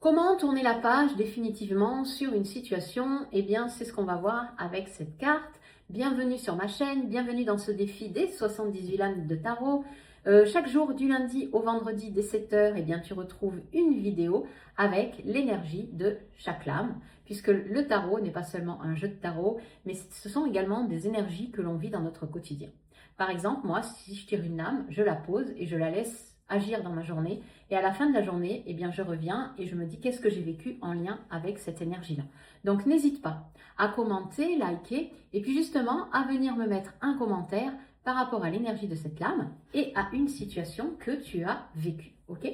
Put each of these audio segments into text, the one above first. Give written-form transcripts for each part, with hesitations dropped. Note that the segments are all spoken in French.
Comment tourner la page définitivement sur une situation? Eh bien, c'est ce qu'on va voir avec cette carte. Bienvenue sur ma chaîne, bienvenue dans ce défi des 78 lames de tarot. Chaque jour du lundi au vendredi dès 7h, eh bien, tu retrouves une vidéo avec l'énergie de chaque lame, puisque le tarot n'est pas seulement un jeu de tarot, mais ce sont également des énergies que l'on vit dans notre quotidien. Par exemple, moi, si je tire une lame, je la pose et je la laisse agir dans ma journée. Et à la fin de la journée, eh bien, je reviens et je me dis qu'est-ce que j'ai vécu en lien avec cette énergie-là. Donc, n'hésite pas à commenter, liker et puis justement à venir me mettre un commentaire par rapport à l'énergie de cette lame et à une situation que tu as vécue. Ok?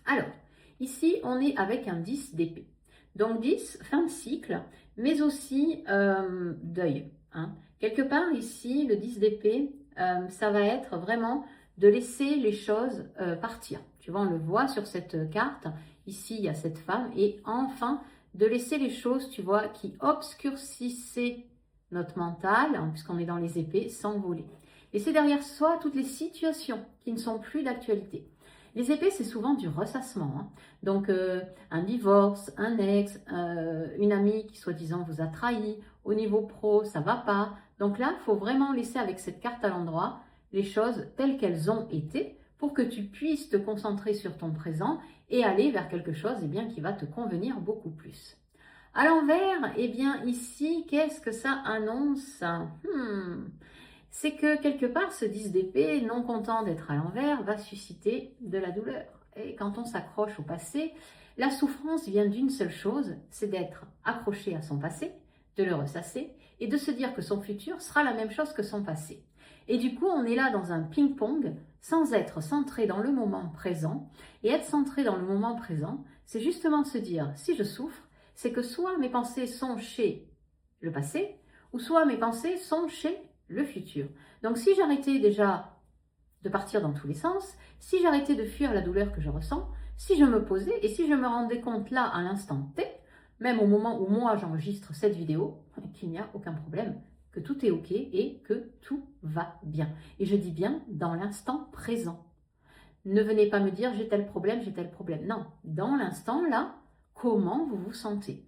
Alors, ici, on est avec un 10 d'épée. Donc 10, fin de cycle, mais aussi deuil. Hein. Quelque part ici, le 10 d'épée, ça va être vraiment de laisser les choses partir. Tu vois, on le voit sur cette carte. Ici, il y a cette femme. Et enfin, de laisser les choses, tu vois, qui obscurcissaient notre mental, hein, puisqu'on est dans les épées, s'envoler. Laisser derrière soi toutes les situations qui ne sont plus d'actualité. Les épées, c'est souvent du ressassement. Hein. Donc, un divorce, un ex, une amie qui soi-disant vous a trahi. Au niveau pro, ça va pas. Donc là, il faut vraiment laisser avec cette carte à l'endroit les choses telles qu'elles ont été pour que tu puisses te concentrer sur ton présent et aller vers quelque chose eh bien, qui va te convenir beaucoup plus. À l'envers, eh bien ici, qu'est-ce que ça annonce? C'est que quelque part, ce 10 d'épée, non content d'être à l'envers, va susciter de la douleur. Et quand on s'accroche au passé, la souffrance vient d'une seule chose, c'est d'être accroché à son passé, de le ressasser et de se dire que son futur sera la même chose que son passé. Et du coup, on est là dans un ping-pong sans être centré dans le moment présent. Et être centré dans le moment présent, c'est justement se dire, si je souffre, c'est que soit mes pensées sont chez le passé, ou soit mes pensées sont chez le futur. Donc si j'arrêtais déjà de partir dans tous les sens, si j'arrêtais de fuir la douleur que je ressens, si je me posais et si je me rendais compte là à l'instant T, même au moment où moi j'enregistre cette vidéo, qu'il n'y a aucun problème, que tout est ok et que tout va bien. Et je dis bien dans l'instant présent. Ne venez pas me dire j'ai tel problème, j'ai tel problème. Non, dans l'instant là, comment vous vous sentez?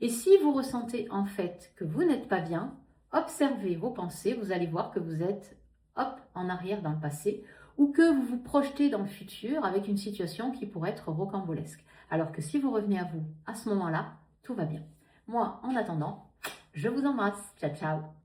Et si vous ressentez en fait que vous n'êtes pas bien, observez vos pensées, vous allez voir que vous êtes hop en arrière dans le passé ou que vous vous projetez dans le futur avec une situation qui pourrait être rocambolesque. Alors que si vous revenez à vous à ce moment-là, tout va bien. Moi, en attendant, je vous embrasse. Ciao, ciao.